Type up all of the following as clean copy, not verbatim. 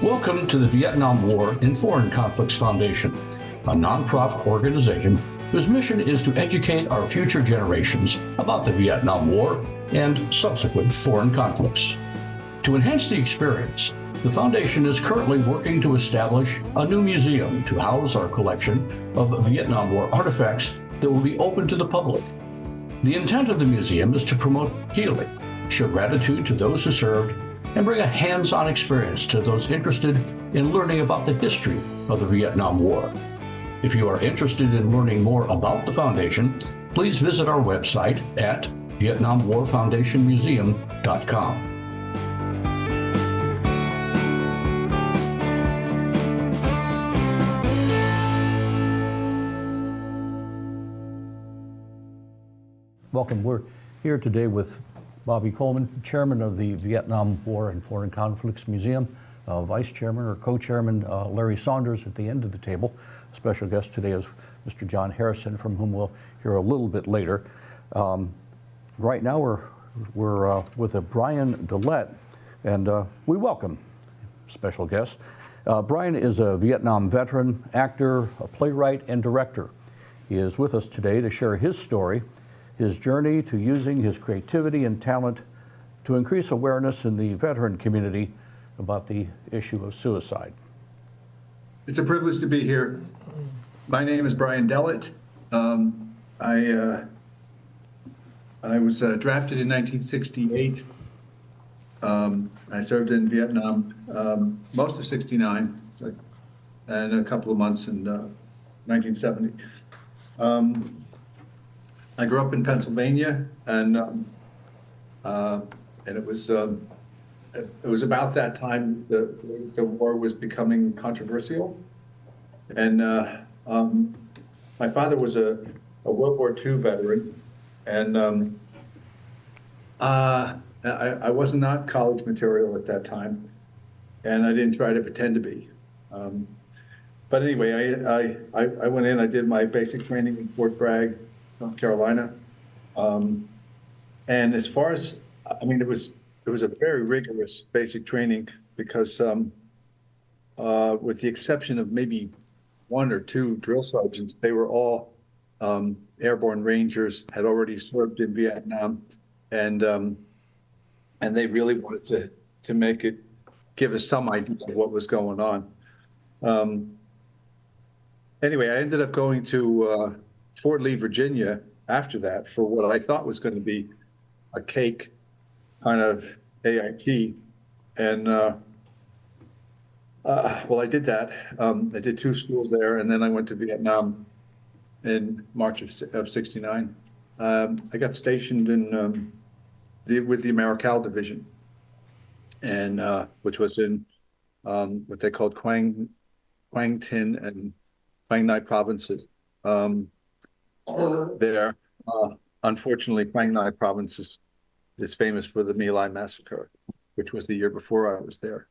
Welcome to the Vietnam War and Foreign Conflicts Foundation, a nonprofit organization whose mission is to educate our future generations about the Vietnam War and subsequent foreign conflicts. To enhance the experience, the Foundation is currently working to establish a new museum to house our collection of Vietnam War artifacts that will be open to the public. The intent of the museum is to promote healing, show gratitude to those who served, and bring a hands-on experience to those interested in learning about the history of the Vietnam War. If you are interested in learning more about the Foundation, please visit our website at VietnamWarFoundationMuseum.com. Welcome. We're here today with Bobby Coleman, Chairman of the Vietnam War and Foreign Conflicts Museum, Vice Chairman or Co-Chairman Larry Saunders at the end of the table. Special guest today is Mr. John Harrison, from whom we'll hear a little bit later. Right now we're with Brian Delate, and we welcome special guest. Brian is a Vietnam veteran, actor, a playwright, and director. He is with us today to share his story, his journey to using his creativity and talent to increase awareness in the veteran community about the issue of suicide. It's a privilege to be here. My name is Brian Delate. I was drafted in 1968. I served in Vietnam most of '69 and a couple of months in 1970. I grew up in Pennsylvania, and it was about that time the war was becoming controversial, and my father was a World War II veteran, and I was not college material at that time, and I didn't try to pretend to be. But anyway, I went in. I did my basic training in Fort Bragg, North Carolina, and as far as it was a very rigorous basic training because, with the exception of maybe one or two drill sergeants, they were all airborne rangers, had already served in Vietnam, and they really wanted to give us some idea of what was going on. Anyway, I ended up going to Fort Lee, Virginia after that for what I thought was going to be a cake kind of AIT. And well, I did that. I did 2 schools there, and then I went to Vietnam in March of '69. I got stationed in with the Americal Division, and which was in what they called Quang Tin and Quang Nai provinces. There, unfortunately, Quang Nai province is famous for the My Lai massacre, which was the year before I was there.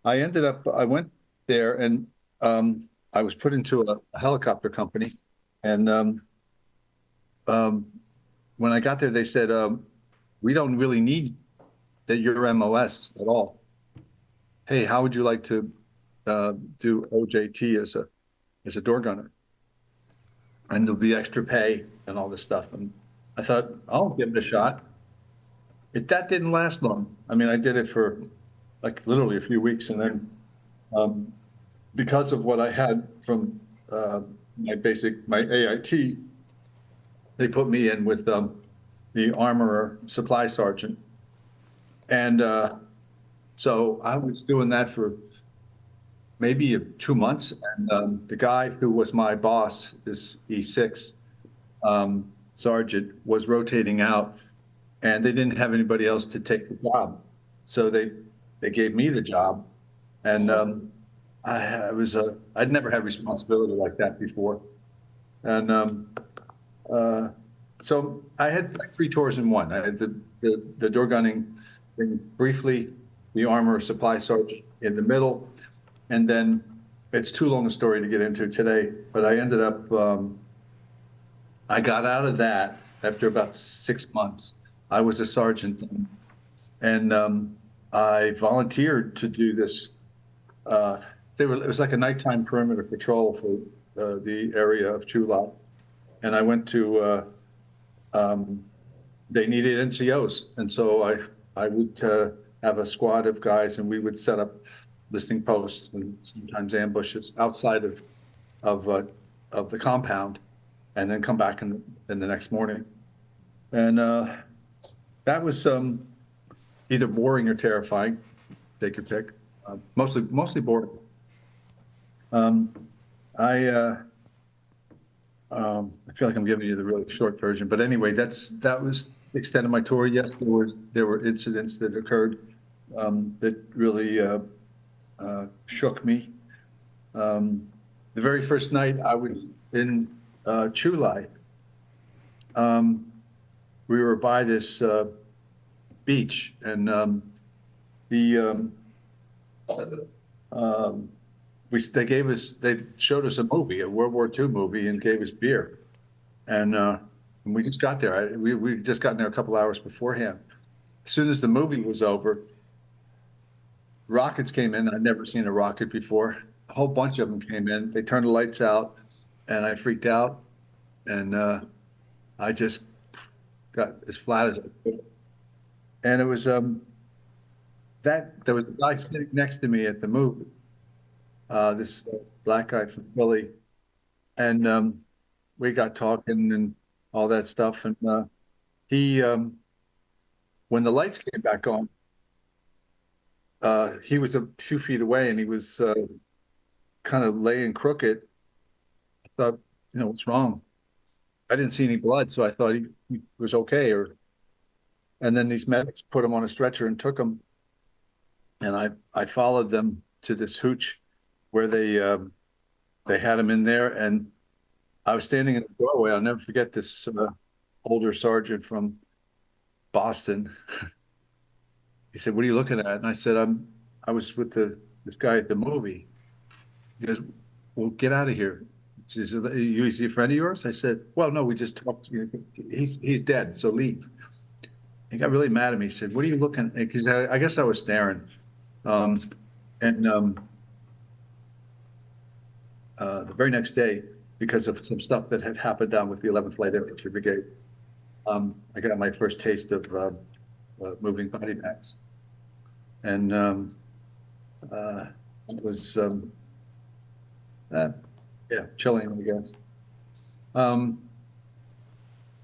I went there, and I was put into a helicopter company, and when I got there, they said, we don't really need your MOS at all. Hey, how would you like to do OJT as a door gunner? And there'll be extra pay and all this stuff. And I thought, I'll give it a shot. That didn't last long. I mean, I did it for like literally a few weeks, and then because of what I had from my AIT, they put me in with the armorer supply sergeant. And so I was doing that for maybe 2 months, and the guy who was my boss, this E6 sergeant, was rotating out, and they didn't have anybody else to take the job, so they gave me the job, and I'd never had responsibility like that before, and so I had like 3 tours in one. I had the door gunning thing briefly, the armor supply sergeant in the middle. And then it's too long a story to get into today, but I ended up, I got out of that after about 6 months. I was a sergeant, and I volunteered to do this. It was like a nighttime perimeter patrol for the area of Chula. And I went to, they needed NCOs. And so I would have a squad of guys and we would set up listening posts and sometimes ambushes outside of the compound and then come back in the next morning. And that was either boring or terrifying, take your pick. Mostly boring. I feel like I'm giving you the really short version, but anyway, that was the extent of my tour. Yes, there were incidents that occurred that really shook me. The very first night I was in Chulai, we were by this beach, and they showed us a movie, a World War II movie, and gave us beer. And we just got there. We just gotten there a couple hours beforehand. As soon as the movie was over, rockets came in. I'd never seen a rocket before. A whole bunch of them came in. They turned the lights out, and I freaked out. And I just got as flat as I could. And it was there was a guy sitting next to me at the movie. This black guy from Philly, and we got talking and all that stuff. And he, when the lights came back on, he was a few feet away, and he was kind of laying crooked. I thought, what's wrong? I didn't see any blood, so I thought he was okay. And then these medics put him on a stretcher and took him, and I followed them to this hooch where they had him in there, and I was standing in the doorway. I'll never forget this older sergeant from Boston. He said, "What are you looking at?" And I said, I was with this guy at the movie." He goes, "Well, get out of here." He said, "Is he a friend of yours?" I said, "Well, no, we just talked. He's dead, so leave." He got really mad at me. He said, "What are you looking at?" Because I guess I was staring. The very next day, because of some stuff that had happened down with the 11th Light Infantry Brigade, I got my first taste of moving body bags. And it was, chilling, I guess.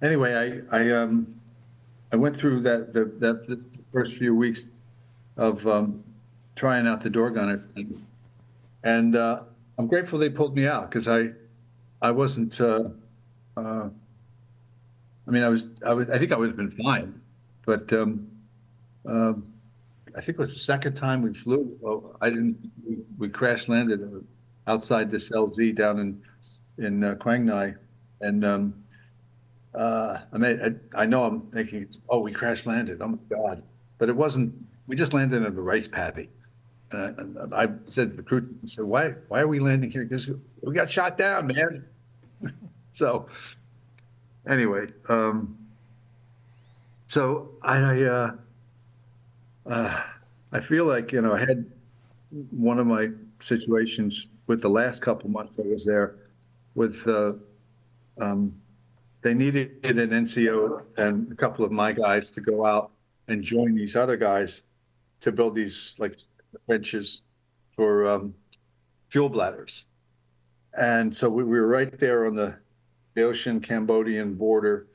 Anyway, I went through the first few weeks of trying out the door gunner thing, and I'm grateful they pulled me out, because I wasn't. I think I would have been fine, but I think it was the second time we flew. Well, we crash landed outside this LZ down in Quang Ngai, and I know I'm thinking, oh, we crash landed. Oh my God! But it wasn't. We just landed in a rice paddy. I said to the crew, I said, why are we landing here? Because we got shot down, man. So anyway, so I feel like, I had one of my situations with the last couple months I was there with, they needed an NCO and a couple of my guys to go out and join these other guys to build these like benches for fuel bladders. And so we were right there on the Laotian-Cambodian border,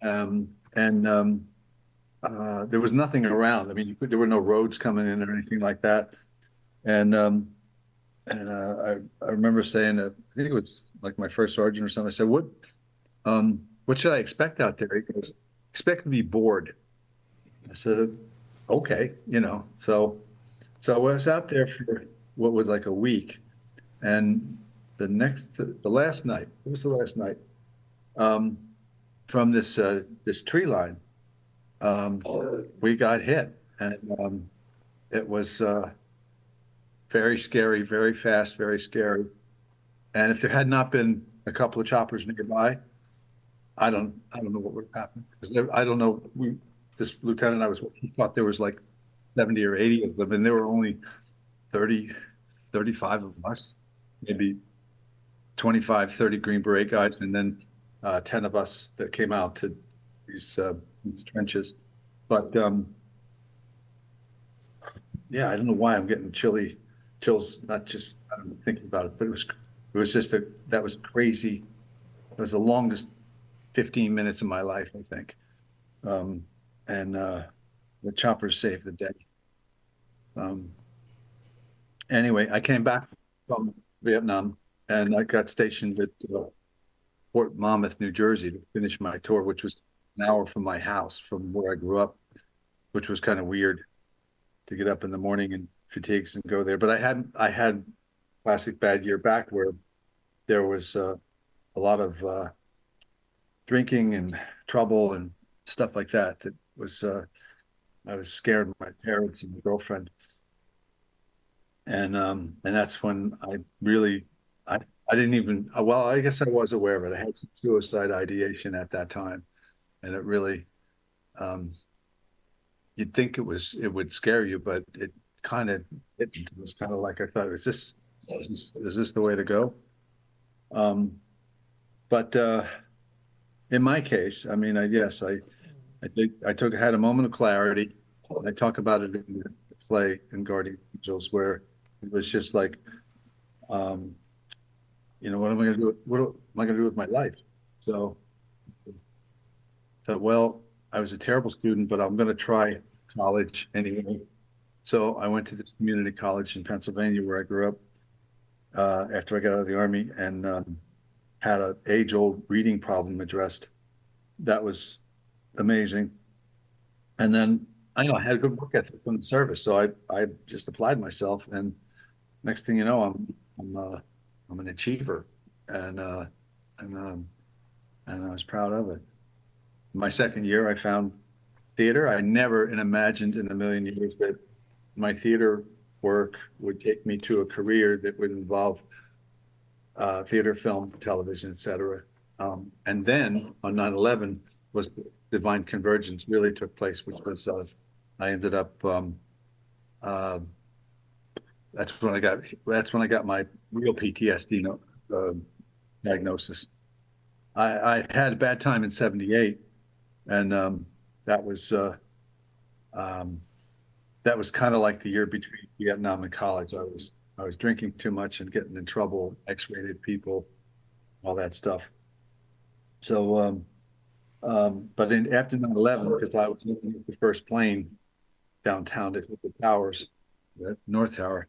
and there was nothing around. I mean, there were no roads coming in or anything like that. And I remember saying, I think it was like my first sergeant or something, I said, what should I expect out there? He goes, expect to be bored. I said, okay, So I was out there for what was like a week, and the last night, it was the last night, from this tree line, we got hit, and it was very scary, very fast, very scary. And if there had not been a couple of choppers nearby, I don't know what would have happened, because I don't know. This lieutenant I was with, he thought there was like 70 or 80 of them, and there were only 30, 35 of us, maybe 25, 30 Green Beret guys, and then 10 of us that came out to these trenches. But yeah, I don't know why I'm getting chills, not just I don't know, thinking about it, but it was just that was crazy. It was the longest 15 minutes of my life, I think. And the choppers saved the day. Anyway, I came back from Vietnam and I got stationed at Fort Monmouth, New Jersey to finish my tour, which was an hour from my house, from where I grew up, which was kind of weird to get up in the morning in fatigues and go there. But I had classic bad year back where there was a lot of drinking and trouble and stuff like that. That was I was scared of my parents and my girlfriend, and that's when I really I didn't even well I guess I was aware of it. I had some suicide ideation at that time, and it really you'd think it would scare you, but it kind of it was kind of like I thought, is this the way to go? But in my case, I mean, I had a moment of clarity. I talk about it in the play in Guardian Angels, where it was just like, what am I going to do? What am I going to do with my life? So, well, I was a terrible student, but I'm going to try college anyway. So I went to this community college in Pennsylvania where I grew up after I got out of the Army, and had an age-old reading problem addressed. That was amazing. And then I know I had a good work ethic from the service, so I just applied myself, and next thing you know, I'm an achiever, and I was proud of it. My second year, I found theater. I never imagined in a million years that my theater work would take me to a career that would involve theater, film, television, etc. And then on 9/11 was the divine convergence really took place, which was I ended up that's when I got my real PTSD diagnosis. I had a bad time in '78, and that was kind of like the year between Vietnam and college. I was drinking too much and getting in trouble, X-rated people, all that stuff. So, but after 9/11, because I was looking at the first plane downtown at the towers, the North Tower,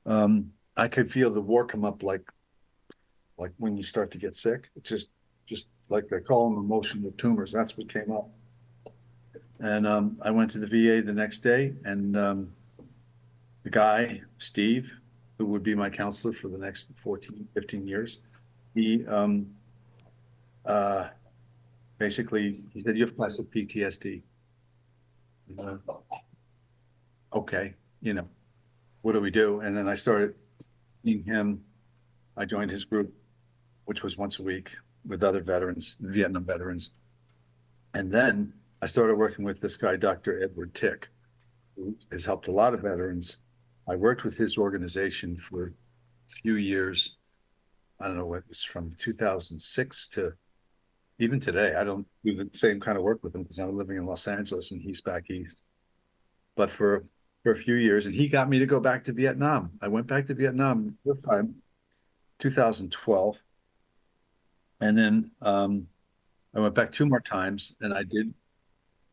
I could feel the war come up like when you start to get sick. It's just like they call them emotional tumors. That's what came up. And I went to the VA the next day, and the guy, Steve, who would be my counselor for the next 14, 15 years, he basically, he said, "You have classic PTSD." Okay, what do we do? And then I started seeing him. I joined his group, which was once a week with other veterans, Vietnam veterans. And then I started working with this guy, Dr. Edward Tick, who has helped a lot of veterans. I worked with his organization for a few years. I don't know what it was, from 2006 to even today. I don't do the same kind of work with him because I'm living in Los Angeles and he's back east. But for a few years, and he got me to go back to Vietnam. I went back to Vietnam this time, 2012. And then I went back 2 more times, and I did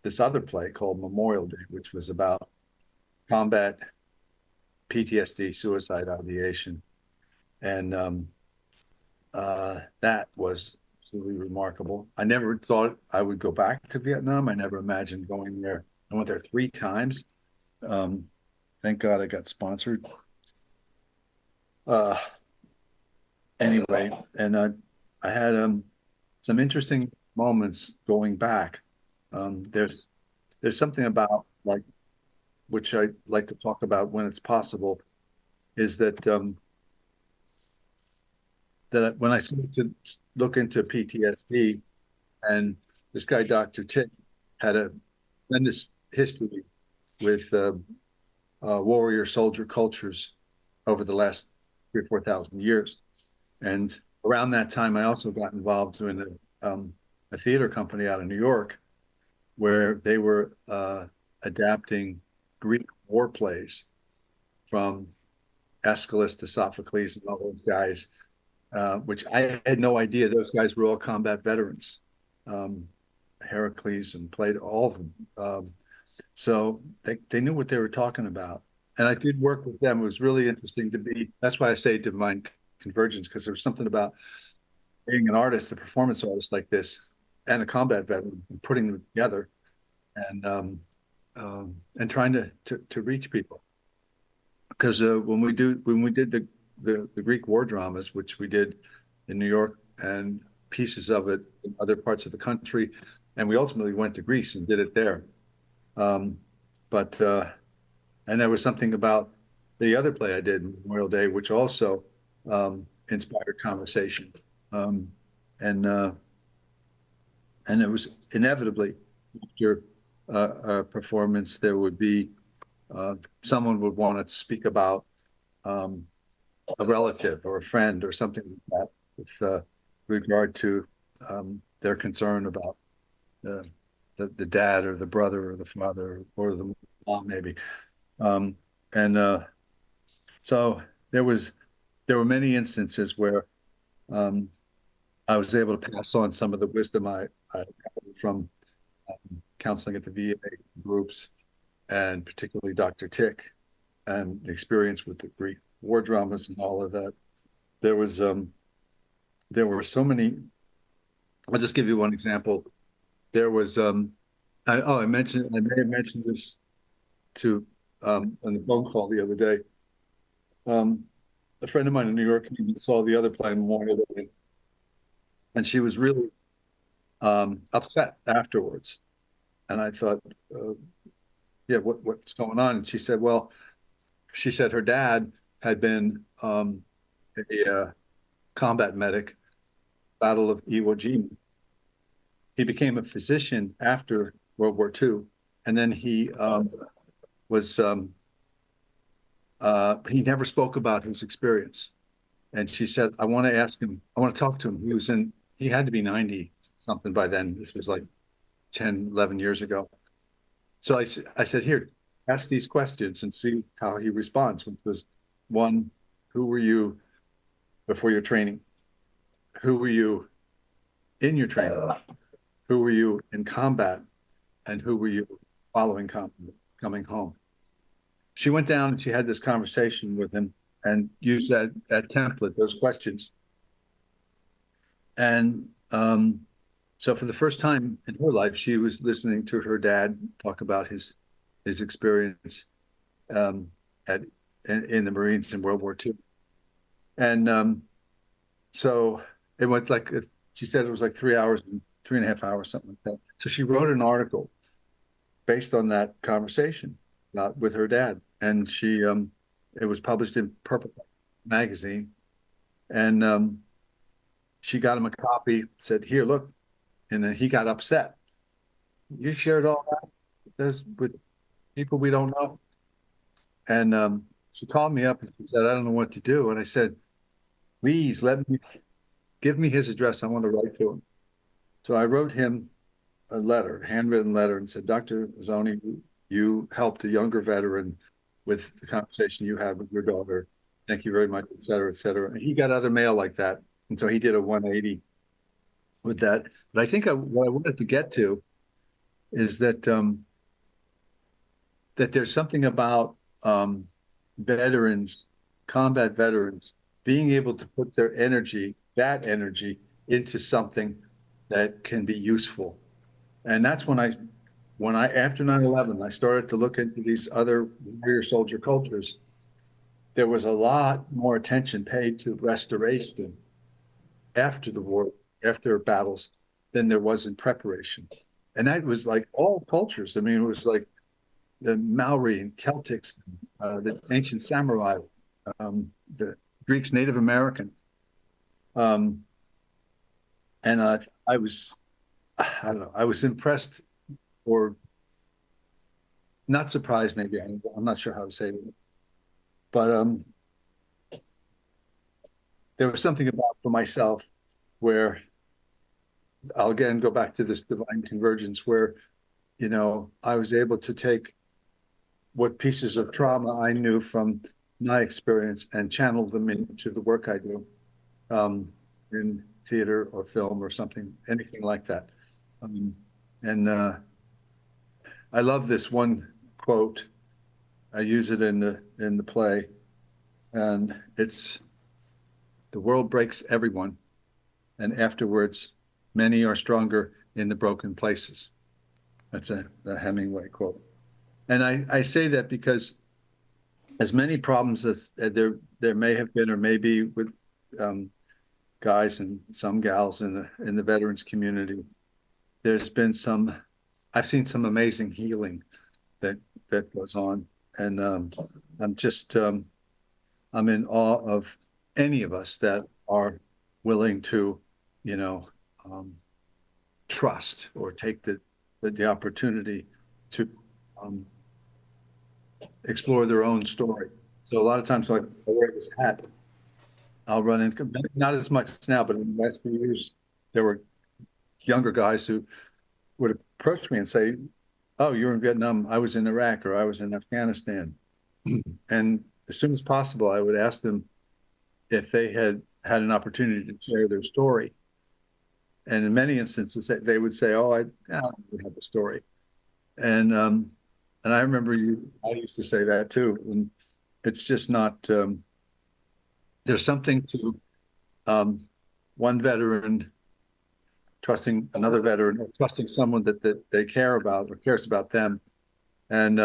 this other play called Memorial Day, which was about combat, PTSD, suicide ideation. And that was absolutely remarkable. I never thought I would go back to Vietnam. I never imagined going there. I went there 3 times. Thank God I got sponsored. Anyway, and I had some interesting moments going back. There's something about, like, which I like to talk about when it's possible, is that that when I started to look into PTSD, and this guy, Dr. Tick, had a tremendous history with warrior soldier cultures over the last 3,000 or 4,000 years. And around that time, I also got involved in a theater company out of New York, where they were adapting Greek war plays from Aeschylus to Sophocles and all those guys, which I had no idea those guys were all combat veterans. Heracles and played all of them. So they knew what they were talking about. And I did work with them. It was really interesting to be, that's why I say divine convergence, because there was something about being an artist, a performance artist like this, and a combat veteran, and putting them together and trying to reach people. Because when we did the Greek war dramas, which we did in New York and pieces of it in other parts of the country, and we ultimately went to Greece and did it there. And there was something about the other play I did, Memorial Day, which also inspired conversation. And it was inevitably after a performance, there would be someone would want to speak about a relative or a friend or something like that with regard to their concern about the dad or the brother or the father or the mom maybe. So there were many instances where I was able to pass on some of the wisdom I got from counseling at the VA groups, and particularly Dr. Tick and the experience with the Greek war dramas and all of that. There were so many. I'll just give you one example. There was I may have mentioned this to on the phone call the other day. A friend of mine in New York even saw the other play, Memorial Day, and she was really upset afterwards. And I thought, yeah, what's going on? And she said, well, her dad had been a combat medic, Battle of Iwo Jima. He became a physician after World War II, and then he never spoke about his experience. And she said, I want to ask him, I want to talk to him. He had to be 90 something by then. This was like 10, 11 years ago. So I said, here, ask these questions and see how he responds, which was one, who were you before your training? Who were you in your training? Who were you in combat? And who were you following combat, coming home? She went down and she had this conversation with him and used that template, those questions. And so for the first time in her life, she was listening to her dad talk about his experience in the Marines in World War II. And so it went like, she said it was like 3 hours, 3.5 hours, something like that. So she wrote an article based on that conversation with her dad. And it was published in Purple magazine. And she got him a copy, said, here, look. And then he got upset. You shared all that with people we don't know. And she called me up and she said, I don't know what to do. And I said, please give me his address. I want to write to him. So I wrote him a letter, handwritten letter, and said, Dr. Zoni, you helped a younger veteran with the conversation you had with your daughter. Thank you very much, et cetera, et cetera. And he got other mail like that. And so he did a 180 with that. But I think what I wanted to get to is that that there's something about veterans, combat veterans, being able to put their energy, that energy, into something that can be useful. And that's when I after 9/11, I started to look into these other warrior soldier cultures. There was a lot more attention paid to restoration after the war, after battles, than there was in preparation. And that was like all cultures. I mean, it was like the Maori and Celtics, the ancient samurai, the Greeks, Native Americans. And I was impressed, or not surprised, maybe, I'm not sure how to say it, but there was something about for myself where I'll again go back to this divine convergence where, I was able to take what pieces of trauma I knew from my experience and channel them into the work I do in theater or film or something, anything like that. And I love this one quote. I use it in the play, and it's, "The world breaks everyone, and afterwards, many are stronger in the broken places." That's a Hemingway quote. And I say that because as many problems as there may have been or may be with guys and some gals in the veterans community, there's been I've seen some amazing healing that goes on, and I'm just I'm in awe of any of us that are willing to, trust or take the opportunity to explore their own story. So a lot of times, like, I wear this hat, I'll run into, not as much now, but in the last few years, there were younger guys who would approach me and say, "Oh, you're in Vietnam, I was in Iraq, or I was in Afghanistan." And as soon as possible, I would ask them if they had an opportunity to share their story. And in many instances, they would say, "Oh, I don't really have a story." And I remember I used to say that too. And it's just not, there's something to one veteran trusting another veteran, or trusting someone that they care about or cares about them, and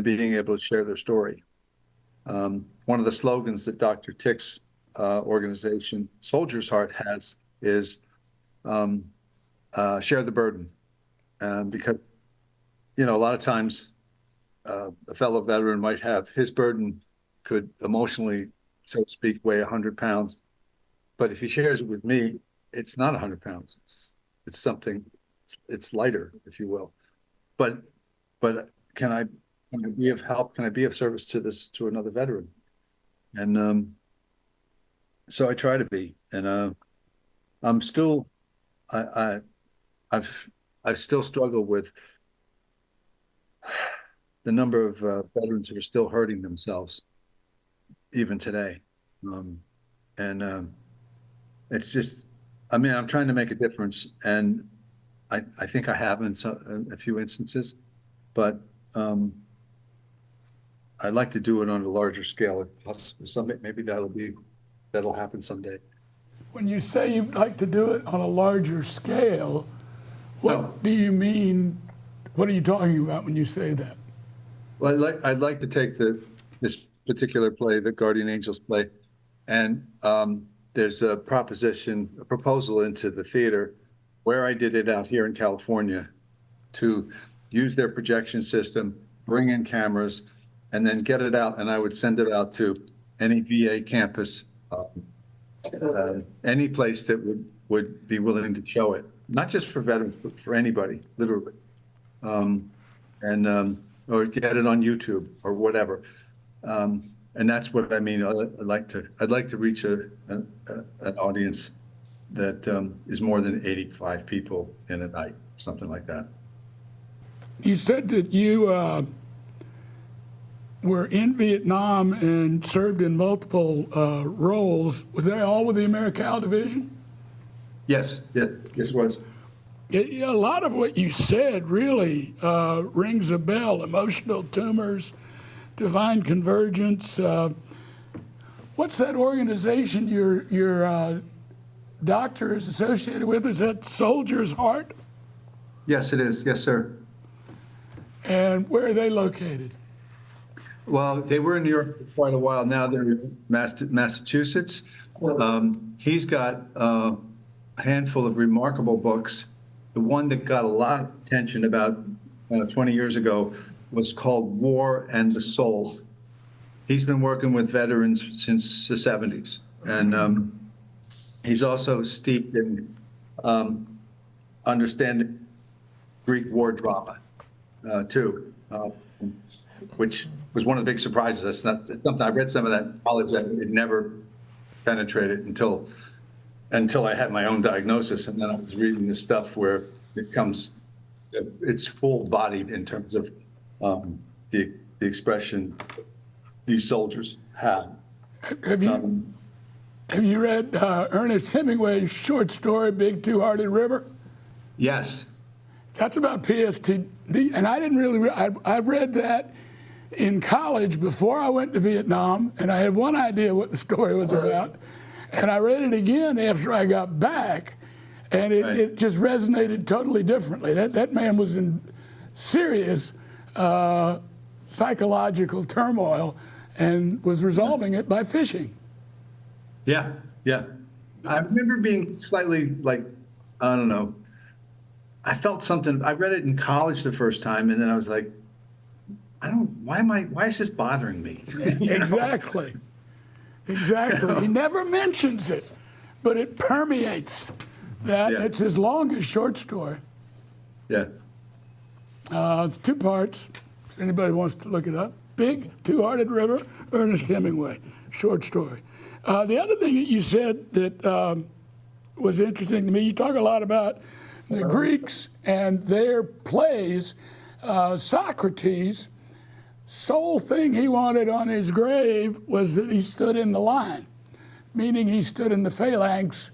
being able to share their story. One of the slogans that Dr. Tick's organization, Soldier's Heart, has is share the burden. Because, a lot of times a fellow veteran might have his burden could emotionally, so to speak, weigh 100 pounds. But if he shares it with me, it's not 100 pounds. It's something, it's lighter, if you will. But can I be of help? Can I be of service to another veteran? And so I try to be. And I'm still, I've still struggled with the number of veterans who are still hurting themselves, even today. It's just, I'm trying to make a difference, and I think I have in a few instances, but I'd like to do it on a larger scale if possible. Maybe that'll happen someday. When you say you'd like to do it on a larger scale, what do you mean? What are you talking about when you say that? Well, I'd like to take this particular play, the Guardian Angels play, and there's a proposal into the theater where I did it out here in California to use their projection system, bring in cameras, and then get it out. And I would send it out to any VA campus, any place that would be willing to show it, not just for veterans, but for anybody, literally. Or get it on YouTube or whatever. And that's what I mean. I'd like to reach an audience that is more than 85 people in a night, something like that. You said that you were in Vietnam and served in multiple roles. Was they all with the Americal Division? Yes, yes, it was. A lot of what you said really rings a bell. Emotional tumors, divine convergence. What's that organization your doctor is associated with? Is that Soldier's Heart? Yes, it is. Yes, sir. And where are they located? Well, they were in New York for quite a while. Now they're in Massachusetts. He's got a handful of remarkable books. The one that got a lot of attention about 20 years ago was called War and the Soul. He's been working with veterans since the 70s. And he's also steeped in understanding Greek war drama, too. which was one of the big surprises. That's not it's something I read some of that in college that it never penetrated until I had my own diagnosis, and then I was reading this stuff where it's full-bodied in terms of the expression these soldiers had. Have you read Ernest Hemingway's short story, Big Two-Hearted River? Yes. That's about PSTD, and I didn't really, I read that in college before I went to Vietnam, and I had one idea what the story was about, and I read it again after I got back, and it just resonated totally differently. That man was in serious psychological turmoil and was resolving it by fishing. Yeah, yeah. I remember being slightly like, I don't know, I felt something. I read it in college the first time, and then I was like, why is this bothering me? Exactly. Exactly. He never mentions it, but it permeates that. Yeah. It's his longest short story. Yeah. It's 2 parts, if anybody wants to look it up. Big Two-Hearted River, Ernest Hemingway, short story. The other thing that you said that was interesting to me, you talk a lot about the Greeks and their plays. Socrates, sole thing he wanted on his grave was that he stood in the line, meaning he stood in the phalanx.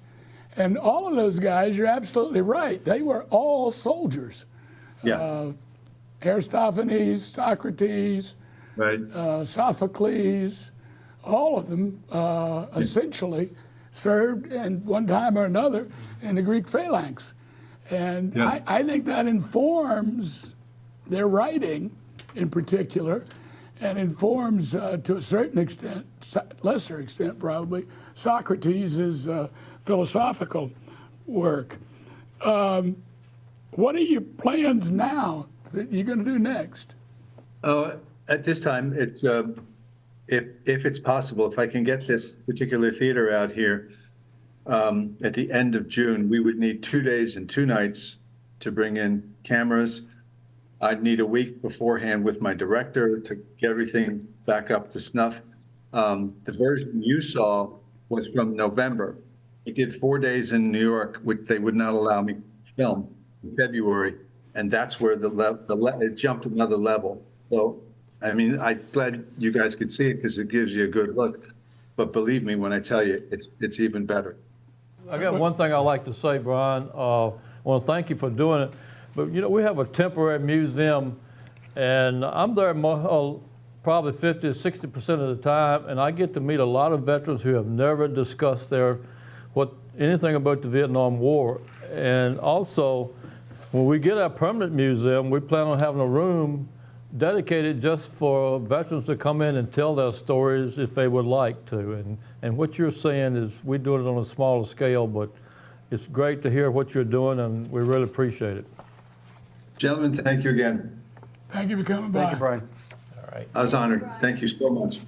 And all of those guys, you're absolutely right, they were all soldiers. Yeah. Aristophanes, Socrates, Right. Sophocles, all of them essentially served in one time or another in the Greek phalanx. And Yeah. I think that informs their writing in particular, and informs to a certain extent, lesser extent probably, Socrates' philosophical work. What are your plans now that you're going to do next? At this time, it's if it's possible, if I can get this particular theater out here at the end of June, we would need 2 days and 2 nights to bring in cameras. I'd need a week beforehand with my director to get everything back up to snuff. The version you saw was from November. I did 4 days in New York, which they would not allow me to film in February, and that's where it jumped another level. So, I mean, I'm glad you guys could see it because it gives you a good look. But believe me when I tell you, it's even better. I got one thing I'd like to say, Brian. I want to thank you for doing it. But, you know, we have a temporary museum, and I'm there probably 50 to 60% of the time, and I get to meet a lot of veterans who have never discussed anything about the Vietnam War. And also, when we get our permanent museum, we plan on having a room dedicated just for veterans to come in and tell their stories if they would like to. And what you're saying is we're doing it on a smaller scale, but it's great to hear what you're doing, and we really appreciate it. Gentlemen, thank you again. Thank you for coming by. Thank you, Brian. All right. I was honored. Thank you so much.